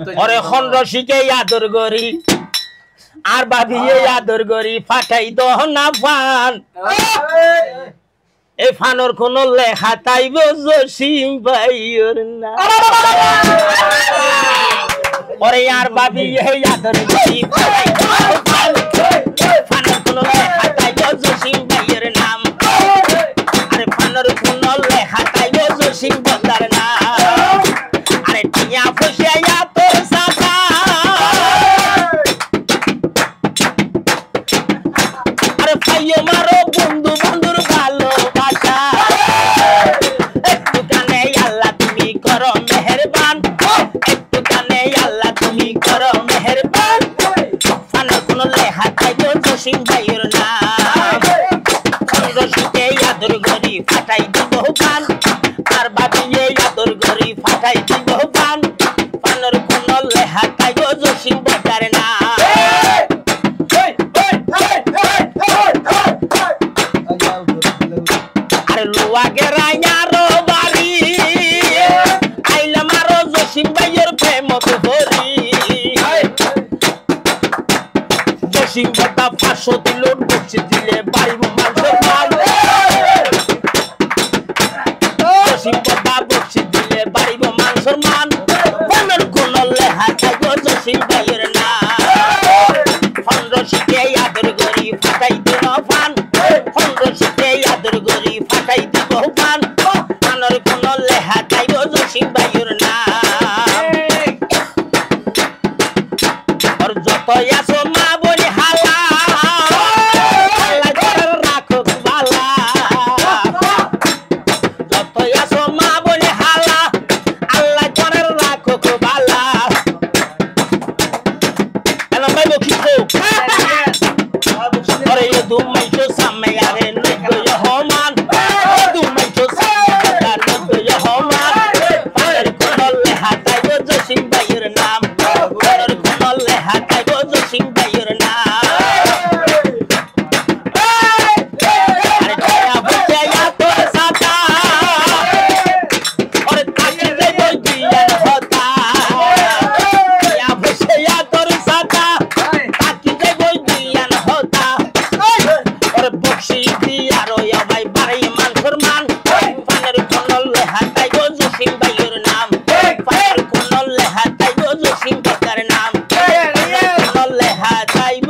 ওরে খন্ডশিকে আদর করি আর বাবিয়ে আদর করি ফাটাই দহ না ফান এই ফানোর কোন লেখা তাইব জসিম ভাইয়ের না ওরে আর বাবিয়ে আদর করি ফাটাই দহ ফান ফানোর কোন লেখা তাইব জসিম ভাইয়ের নাম আরে ফানোর কোন লেখা তাইব জসিম বন্দার নাম আরে টিয়া ফুসিয়া তোর সাথা আরে পাইও মারো বন্ধু বন্ধুর ভালোবাসা একটু কানে আল্লাহ তুমি করো মেহেরবান একটু কানে আল্লাহ তুমি করো মেহেরবান ফানোর কোন লেখা তাইব জসিম ভাইয়ের নাম খন্ডশিকে আদর করি ফাটাই দিব গান আর বাবিয়ে আদর করি ফাটাই দিব গান ফানোর কোন লেখা তাইব জসিম ভাইয়ের নাম আরে লুয়াগে রাইনারো বাড়ি আইলা মারো জসিম ভাইয়ের প্রেম ধরি জসিম বাবা 500 দিল বসে দিলে বাড়ি মানুষের মাল জসিম বাবা বসে দিলে বাড়ি মানুষের মান ফানোর কোন লেখা তাইব জসিম ভাইয়ের নাম খন্ডশিকে আদর করি ফাটাই দিব ফান খন্ডশিকে আদর করি ফাটাই দিব ফান ফানোর কোন লেখা তাইব জসিম ভাইয়ের নাম আর যত আসো মা বলি হালা আল্লাহ করে রাখো বালা যত আসো মা বলি হালা আল্লাহ করে রাখো বালা এলা ভাই বকিছো আরে এ দুমাইছো সামনে আরে নয় হমান দুমাইছো সামনে আরে নয় হমান ফানোর কোন লেখা তাইব জসিম ভাইয়ের নাম ফানোর কোন লেখা তাইব জসিম ভাইয়ের নাম আরে ছায়া বসায়া তোর সাথা ওরে তাকি দেব দিয়ার হতা ছায়া বসায়া তোর সাথা তাকি দেব দিয়ার হতা ওরে বক্সি দিয়ার ওয়া ভাই বাড়ি মানুষের মান ফানোর কোন লেখা তাইব জসিম ভাইয়ের নাম ফানোর কোন লেখা তাইব জসিম ভাইয়ের নাম কোন লেখা তাইব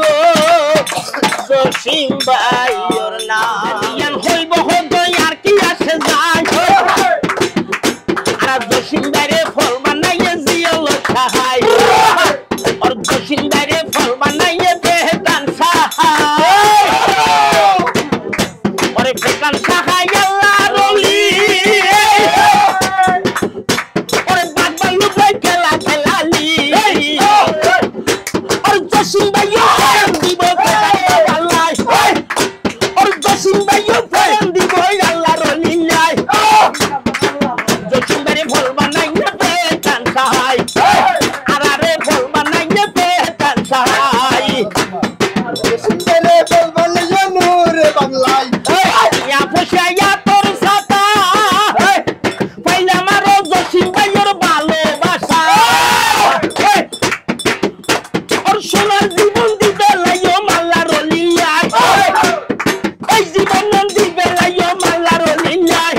জসিম ভাইয়ের নাম ইয়ান হইব হতো আর কি আসে যায় আর জসিম ভাইরে ফল বানাইয়ে জিয়ল খাই আর জসিম ভাইরে ফল বানাইয়ে বেহদান সাহাই ওরে বেকান সাহাই আল্লাহ রলি ওরে বাদবালু ভাই খেলা খেলালি ওরে জসিম ভাইও ফেরন দিব আল্লাহ ওরে জসিম ভাইও ফেরন দিব আল্লাহ রলিলাই জসিম ভাইরে ফল বানাইয়ে বেহদান সাহাই আর আরে ফল বানাইয়ে বেহদান সাহাই ইয়া ফুসিয়া তোর সাথা পাইলা মারো জসিম ভাইয়ের ভালোবাসা ওর সোনার জীবন দিবে লাইও মাল্লা রলিয়াই ওই জীবন দিবে লাইও মাল্লা রলিয়াই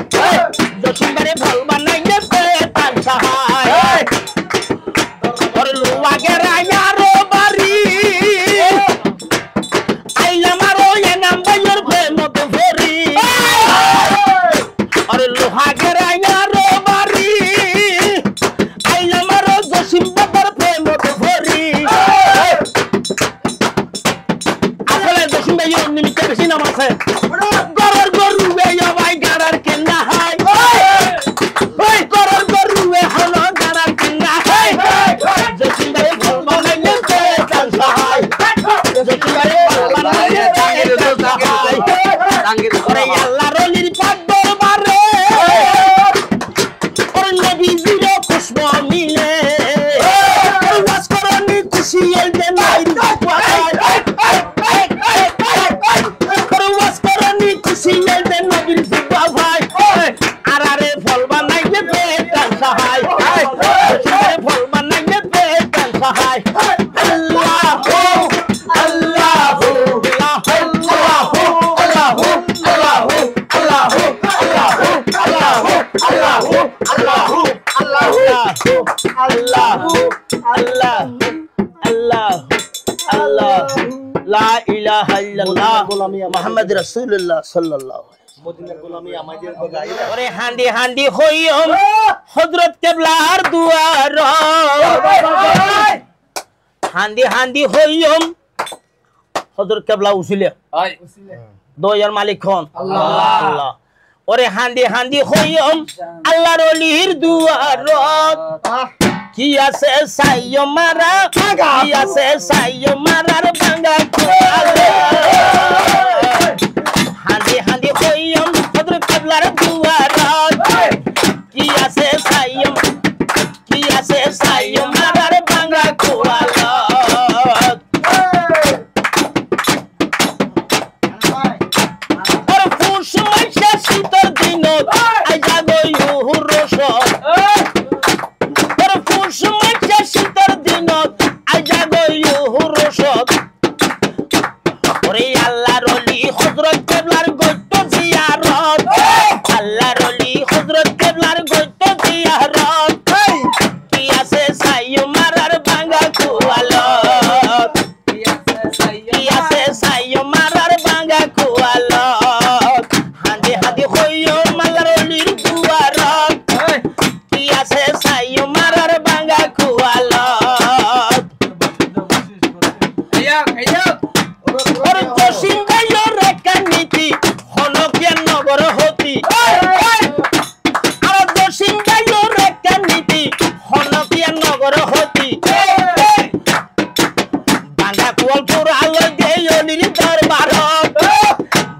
জসিম ভাইরে ফল বানাইয়ে বেতান সাহাই ওর লুয়াগে রাইনারো বাড়ি আইলা মারো এ নাম ভাইয়ের প্রেম ধরি আরে লোহাগে রাইনারো বাড়ি আইলা মারো জসিম বাবার প্রেম ধরি আসলে জসিম ভাইয়ের নিমিত্তে বেশি নাম আছে গরর গরু এ ভাই গাড়ার কেনা হাই ওই গরর গরু এ হলো গাড়ার কেনা হাই জসিম ভাই ফল বানাই হায় আল্লাহু আল্লাহু আল্লাহু আল্লাহু আল্লাহু আল্লাহু আল্লাহু আল্লাহু আল্লাহু আল্লাহু আল্লাহু আল্লাহু আল্লাহু লা ইলাহা ইল্লাল্লাহ মুহাম্মদ রাসূলুল্লাহ সাল্লাল্লাহু মদিনার গোলামি আমাদের বগাইলা ওরে হান্ডি হান্ডি হইম হযরত কিবলার দুয়ার হান্ডি হান্ডি হইম হযরত কিবলা উসিলে দয়ার মালিক কোন আল্লাহ ওরে হান্ডি হান্ডি হইম আল্লাহর ওলির দুয়ার কি আছে সাইয়ো মারা কি আছে সাইয়ো মারার ভাঙা কোয়ালে হান্ডি হান্ডি হইম হযরত কিবলার দুয়ার কি আছে সাইয়ো মারার ভাঙা কোয়ালে আর ফুস মাইশা শীতর দিনত আই জাগো ইহুর রসদ আর ফুস মাইশা শীতর দিনত আই জাগো ইহুর রসদ ওরে আল্লাহর ওলি হযরত কিবলার গইত জিয়ারত আল্লাহর ওলি হযরত কিবলার গইত জিয়ারত কি আছে সাইয়ো মারার ভাঙা কোয়ালত কি আছে সাইয়ো মারার ভাঙা কোয়ালত হান্ডি হান্ডি হইও আল্লাহর ওলির দুয়ারত কি আছে সাইয়ো মারার ভাঙা কোয়ালত ওরে জসিম ভাইয়ের রেখা নীতি হনকিয়া নগর হতি আর জসিম ভাইয়ের রেখা নীতি হনকিয়া নগর হতি বাংলা কুয়াল তোর আলোয় দেয় অলির দরবারত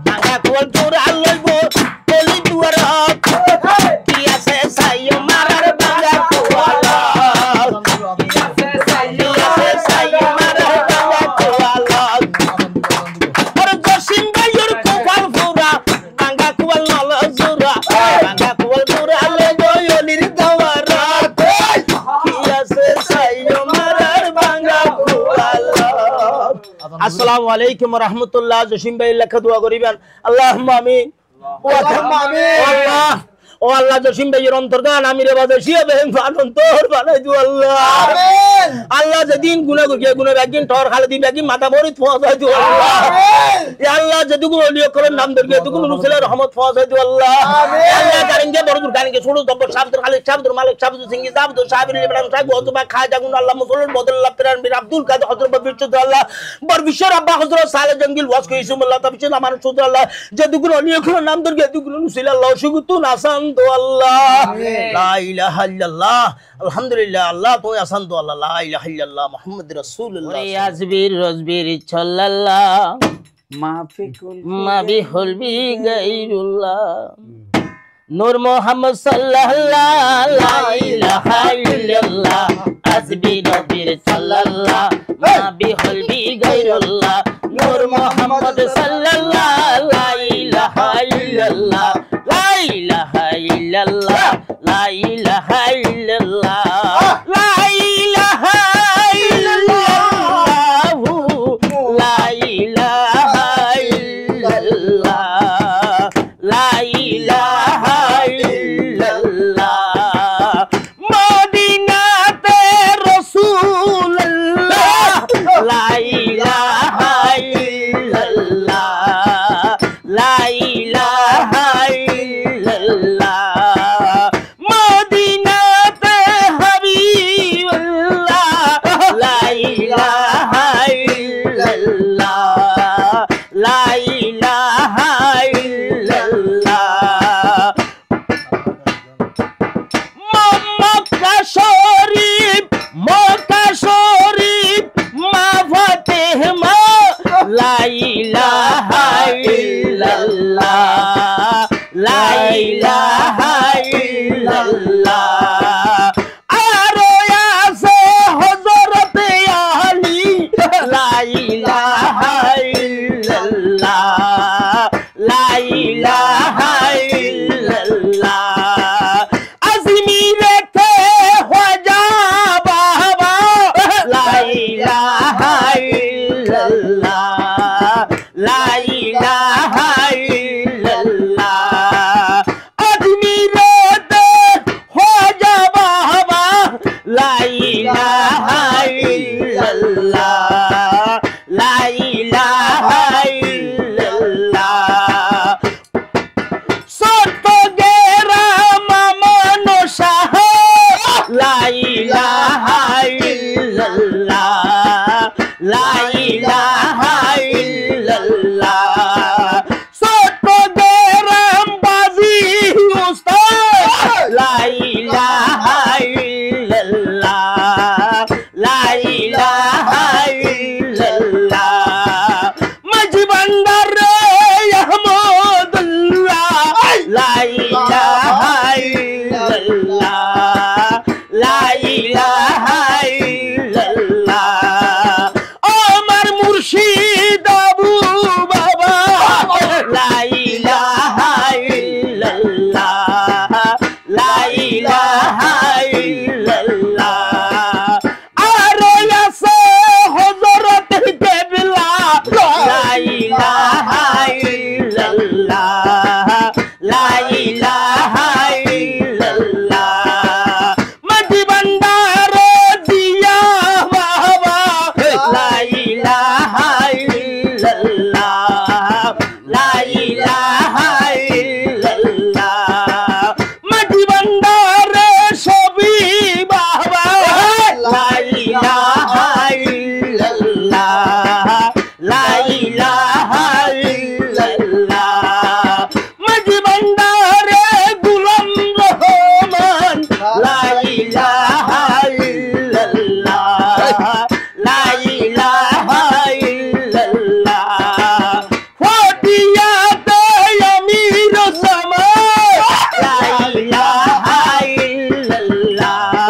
বাংলা কুয়াল তোর আলোয় অলির দুয়ারত কি আছে সাইয়ো মারার ভাঙা কোয়ালত কি আছে সাইয়ো মারার ভাঙা কোয়ালত ওরে জসিম ভাইয়ের কোপাল ফুরা বাংলা কুয়াল নল জুরা বাংলা কুয়াল তোর আলোয় অলির দরবারত কি আছে সাইয়ো মারার ভাঙা কোয়ালত আসসালামু আলাইকুম ওয়া রাহমাতুল্লাহ জসিম ভাই লেখা দোয়া করিবেন আল্লাহুম্মা আমিন আল্লাহুম্মা আমিন ও আল্লাহ জসিম ভাইয়ের অন্তর্গান আমিরে বাদেশিয়া বেহেন ফানন্তর বানাই দু আল্লাহ আমিন আল্লাহ যেদিন গুনাহ করিয়া গুনাহ একদিন ঠর খালে দিন একদিন মাথা মরিত পৌঁছাই দু আল্লাহ আমিন ইয়া আল্লাহ যেদুকু ওলিয়া করেন নাম ধরিয়া তুকু রসুলের রহমত পৌঁছাই দু আল্লাহ আমিন আল্লাহ কারিনকে বড়দুর কারিনকে ছোট দব্বর সাবদুর খালিক সাবদুর মালিক সাবদুর সিংহি সাবদুর সাবির ইব্রাহিম সাহেব ওতুবা খাজা গুন আল্লাহ মুসলিম বদল্লাহ পিরান বীর আব্দুল কাদের হযরত বিশ্বত আল্লাহ বর বিশ্বের আব্বা হযরত সালে জঙ্গিল ওয়াজ কইসুম আল্লাহ তাবিজ আমার সুদ আল্লাহ যেদুকু ওলিয়া করেন নাম ধরিয়া তুকু রসুল আল্লাহ সুগুতু নাসান তো আল্লাহ লা ইলাহা ইল্লাল্লাহ আলহামদুলিল্লাহ আল্লাহ তো আসান তো আল্লাহ লা ইলাহা ইল্লাল্লাহ মুহাম্মদ রাসূলুল্লাহ ওরে আজবির রজবির ছাল্লাল্লাহ মাবি হলবি গায়রুল্লাহ নূর মুহাম্মদ সাল্লাল্লাহ লা ইলাহা ইল্লাল্লাহ আজবি রজবির ছাল্লাল্লাহ মাবি হলবি গায়রুল্লাহ নূর মুহাম্মদ সাল্লাল্লাহ লা ইলাহা ইল্লাল্লাহ লা ইলাহা ইল্লাল্লাহ লা ইলাহা ইল্লাল্লাহ লা ইলাহা ইল্লাল্লাহ লা ইলাহা ইল্লাল্লাহ লা ইলাহা ইল্লাল্লাহ মদিনাতে রাসূলুল্লাহ লা ইলাহা ইল্লাল্লাহ লা ইলাহা ইল্লাল্লাহ মদিনাতে হাবিব লা ইলাহা ইল্লাল্লাহ ফটিয়াতে আমির জামান লা ইলাহা ইল্লাল্লাহ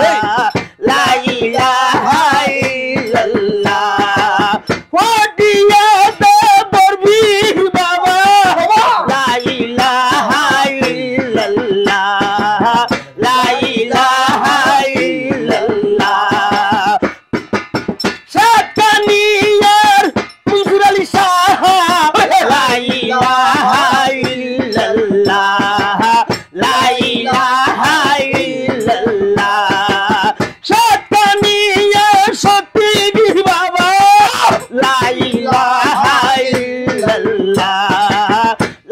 লা ইলাহা ইল্লাল্লাহ ফটিয়াতে বরবির বাবা লা ইলাহা ইল্লাল্লাহ লা ইলাহা ইল্লাল্লাহ সাতকানিয়ার মনসুর আলী শাহ লা ইলাহা ইল্লাল্লাহ লা ইলাহা ইল্লাল্লাহ সাতকানিয়ার সতীবীর বাবা লা ইলাহা ইল্লাল্লাহ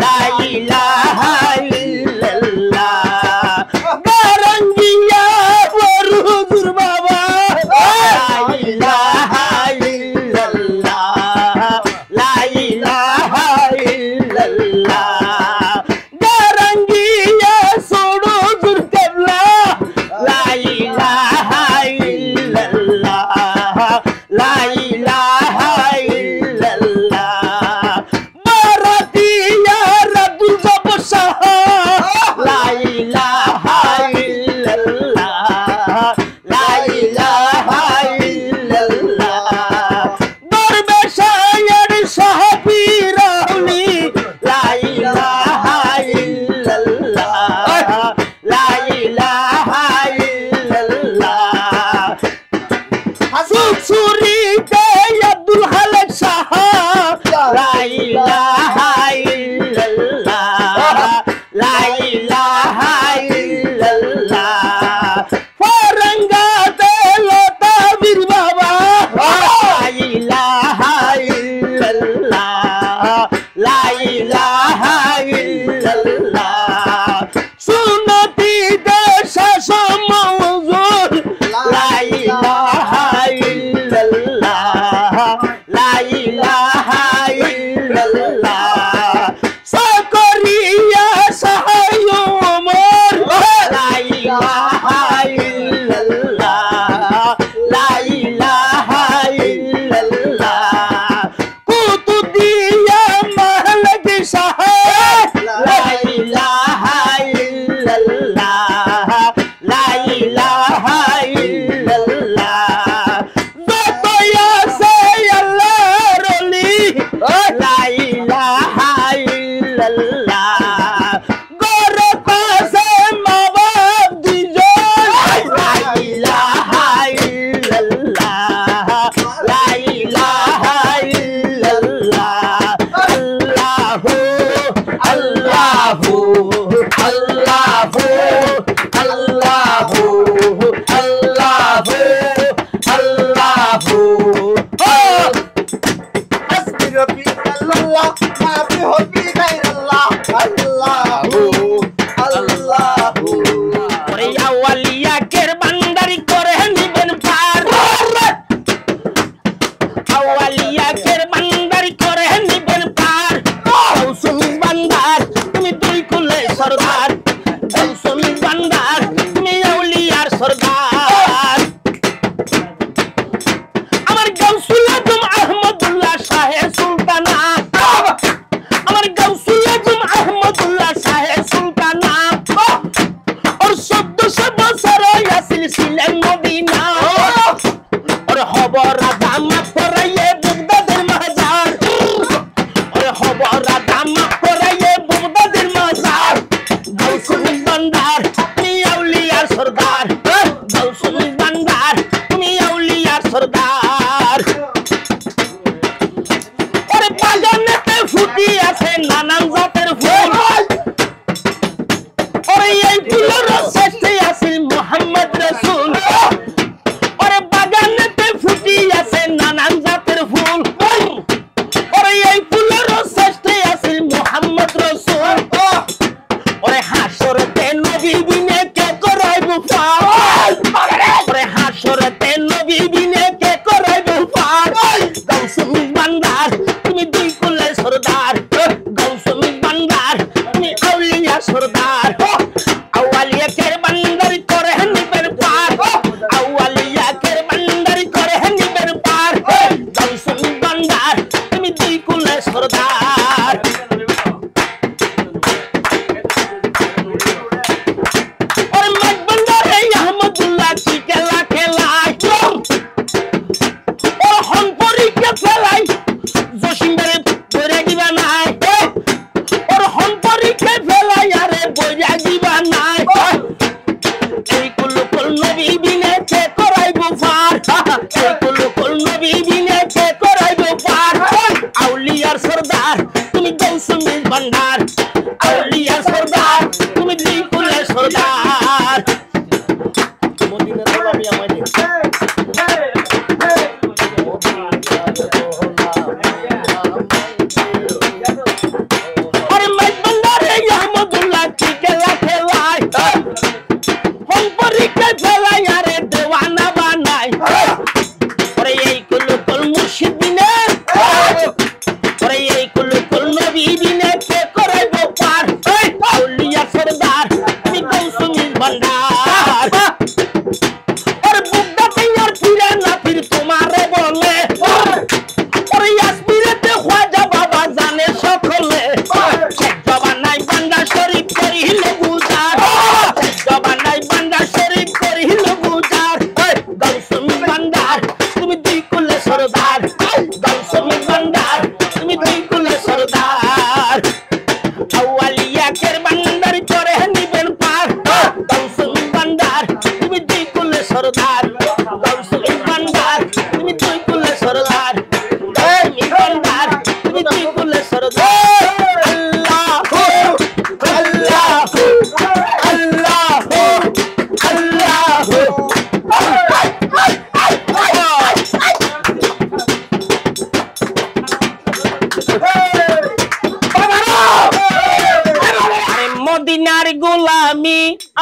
লা ইলাহা ইল্লাল্লাহ গারঙ্গিয়া বরুদুর বাবা লা ইলাহা ইল্লাল্লাহ লা ইলাহা ইল্লাল্লাহ গারঙ্গিয়া সরুদুর কেবলা লা ইলাহা ইল্লাল্লাহ লা ইলাহা ইল্লাল্লাহ বারাতিয়া রাদুল জবশাহ লা ইলাহা ইল্লাল্লাহ লা ইলাহা ইল্লাল্লাহ দরবেশায়ের সাহাবীরাউলি লা ইলাহা ইল্লাল্লাহ লা ইলাহা ইল্লাল্লাহ সুরসুরিতে আব্দুল খালেক শাহ লা ইলাহা ইল্লাল্লাহ লা ইলাহা ইল্লাল্লাহ ফারাঙ্গাতে লতাবীর বাবা লা ইলাহা ইল্লাল্লাহ লা ইলাহা ইল্লাল্লাহ সুন্নতিতে শাসন মওজুদ লা ইলাহা ইল্লাল্লাহ লা ইলাহা ইল্লাল্লাহ সাকরিয়া সাহায় ওমর লা ইলাহা ইল্লাল্লাহ লা ইলাহা ইল্লাল্লাহ কুতুবিয়া মাহলাক শাহ লা ইলাহা ইল্লাল্লাহ লা ইলাহা ইল্লাল্লাহ যতয়া সে আল্লাহর ওলি লা ইলাহা ইল্লাল্লাহ গরে পাশে মা-বাপ দুজন লা ইলাহা ইল্লাল্লাহ লা ইলাহা ইল্লাল্লাহ আল্লাহু আল্লাহু আল্লাহু আল্লাহু আল্লাহু আল্লাহু حسبي ربي الله ما في حبي غير الله الله الله ওরে আউলিয়া কের বান্দারি করে নিবেন পার আউলিয়া কের বান্দারি করে নিবেন পার গৌসুল বান্দার তুমি দুই কুলে সরদার গৌসুল বান্দার তুমি আউলিয়ার সরদার আমার গৌসুল আজম আহমদুল্লাহ শাহে সুলতানা আমার গৌসুল আজম আহমদুল্লাহ শাহে সুলতানা और 1400 বছর ইয়াসিল ছিলেন মদিনা और খবর রাজামা পরাইয়ে বুগদাদের মাজার और খবর রাজামা পরাইয়ে বুগদাদের মাজার গৌসুল বান্দার তুমি আউলিয়ার সরদার গৌসুল বান্দার তুমি আউলিয়ার সরদার ওরে বাগানেতে ফুটি আছে নানান জাতের ফুল ওরে এই ফুলের শেষে আছে মুহাম্মদ রাসূল ওরে বাগানেতে ফুটি আছে নানান জাতের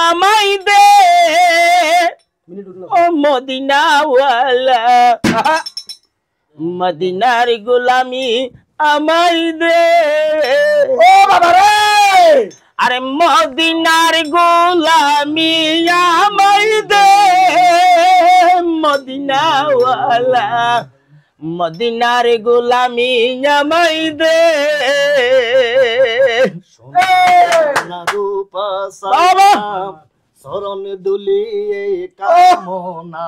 আমায় দে ও মদিনাওয়ালা মদিনার গোলামি আমায় দে ও বাবা রে আরে মদিনার গোলামি আমায় দে মদিনাওয়ালা মদিনার গোলামি আমায় দে সোনা রূপা সালাম শরণ দুলিয়ে কামনা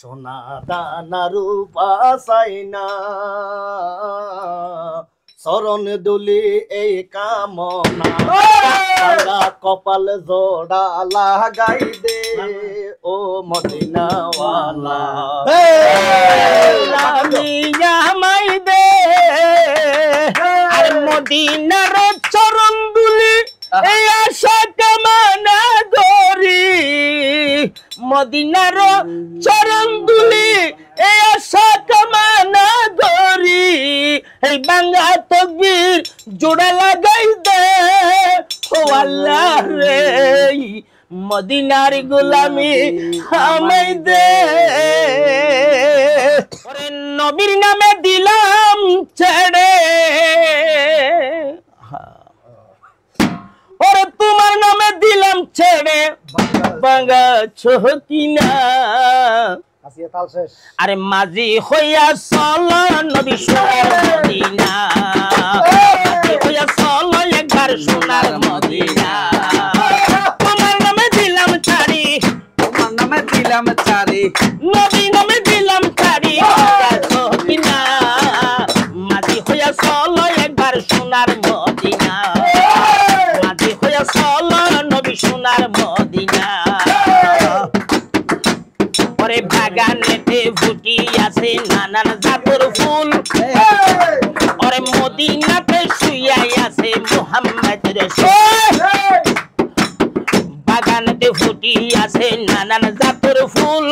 সোনা দানা রূপা সাইনা শরণ দুলি এই কামনা কপাল জোড়া লাগাই দে ও মদিনাওয়ালা আমি আমায় দে আর মদিনার চরণ দুলি এই আশা কামনা ধরি মদিনার চরণ দুলি এই আশা কামনা ধরি এই বাংলা তকবীর জোড়া লাগাই দে ও আল্লাহ রে মদিনার গোলামি আমায় দে ওরে নবীর নামে দিলাম ছেড়ে ওরে তোমার নামে দিলাম ছেড়ে বাঙ্গা ছকিনা আরে মাঝি হইয়া চল নবী সোনার মদিনা মাঝি হইয়া চল একবার সোনার মদিনা তোমার নামে দিলাম ছাড়ি তোমার নামে দিলাম চারি নবী নামে দিলাম ছাড়ি বাঙ্গা ছকিনা মাঝি হইয়া চল একবার সোনার মদিনা মাঝি হইয়া চল নবী সোনার মদিনা ওরে বাগানেতে ফুটি আছে নানান জাতের ফুল ওরে মদিনাতে শুইয়াই আছে মুহাম্মদ রাসূল বাগানেতে ফুটি আছে নানান জাতের ফুল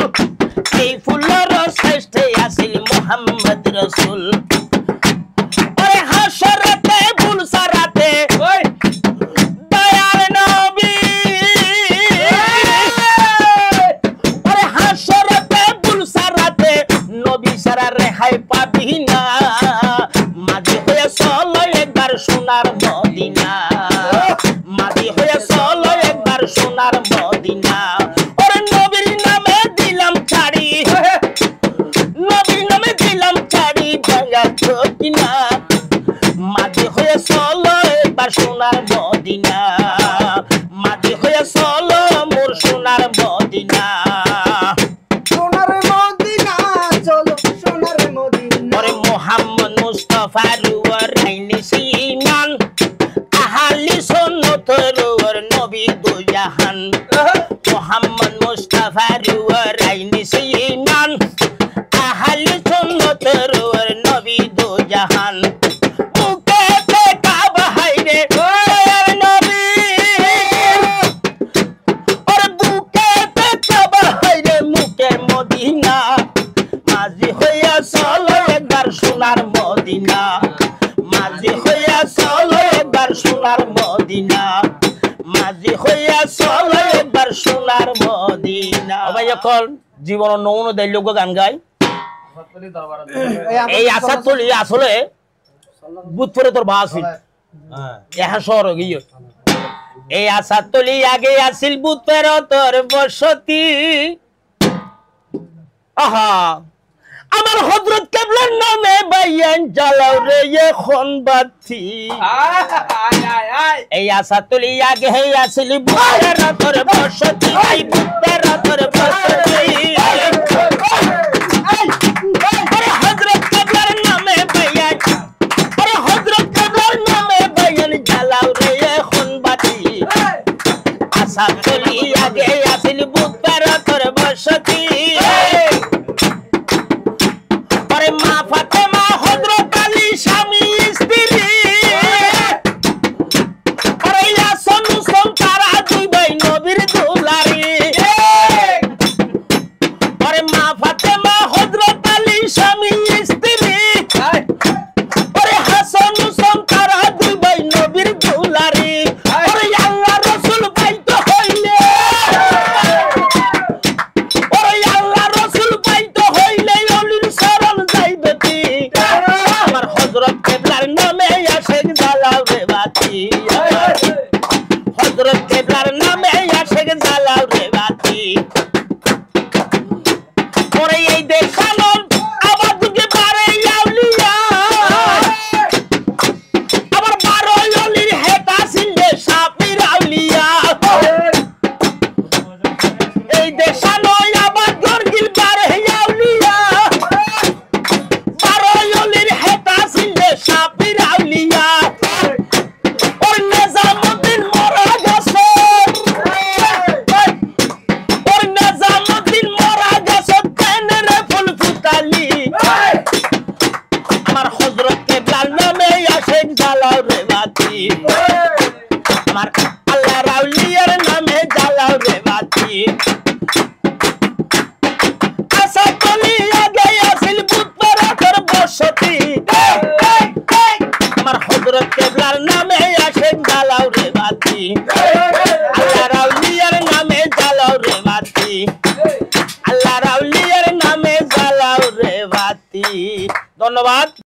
এই ফুলের শ্রেষ্ঠ আছে মুহাম্মদ রাসূল ওরে হাসরাতে বুলসারাতে দয়ার নবী ওরে হাসরাতে বুলসারাতে নবী সারা রেহাই পাবি না মাঝি হয়ে চলো একবার সোনার মদিনা মাঝি হয়ে চলো একবার সোনার মদিনা ওরে নবীর নামে দিলাম ছাড়ি নবীর নামে দিলাম ছাড়ি ভাঙা ছকিনা মাঝি হয়ে চলো একবার সোনার মদিনা মাঝি হয়ে চলো মোর সোনার মদিনা সোনার মদিনা চলো সোনার মদিনা ওরে মোহাম্মদ মুস্তাফা রুয়ার রাইনি সিমান আহালি সুন্নতের রুয়ার নবী দুজাহান মোহাম্মদ মুস্তাফা রুয়ার রাইনি সিমান আহালি সুন্নতের রুয়ার নবী দুজাহান মুকেতে কাবা হাইরে দয়ার নবী ওরে বুকেতে কাবা হাইরে মুকে মদিনা মাঝি হইয়া চলো একবার সোনার মদিনা মাঝি হইয়া চলো একবার সোনার মদিনা মাঝি হইয়া চলো একবার সোনার মদিনা ভাই এখন জীবন নৌন দাইলোক গান গাই এই আশা তুলি আসলে বুধ পরে তোর বা আসিল এখন শহর গিয়ে এই আশা তুলি আগে আসিল বুধ পরে তোর বসতি আহা আমার হযরত কেবলার নামে বাইয়ান জ্বালাও রে এখন বাতি এই আশা তুলি আগে হে আসিলি বুদ্ধের তোর বসতি এই বুদ্ধের তোর বসতি আরে হযরত কেবলার নামে বাইয়ান আরে হযরত কেবলার নামে বাইয়ান জ্বালাও রে এখন বাতি আশা তুলি আগে আসিলি বুদ্ধের তোর বসতি আরে মা ফাতেমা হযরত আলী স্বামী স্ত্রী আরে ইয়াসন হুসাইন তারা দুই ভাই নবীর দুলারি আরে মা ফাতেমা হযরত আলী স্বামী স্ত্রী আরে হাসান হুসাইন তারা দুই ভাই নবীর দুলারি আরে আল্লাহ রাসূল বাইত হইল আমার আল্লাহ রাউলিয়ার নামে জ্বালাও রে বাতি আশা করি আগে আসিল বুত পারার বসতি আমার হযরত কেবলার নামে আসে জ্বালাও রে বাতি আল্লাহ রাউলিয়ার নামে জ্বালাও রে বাতি আল্লাহ রাউলিয়ার নামে জ্বালাও রে বাতি ধন্যবাদ।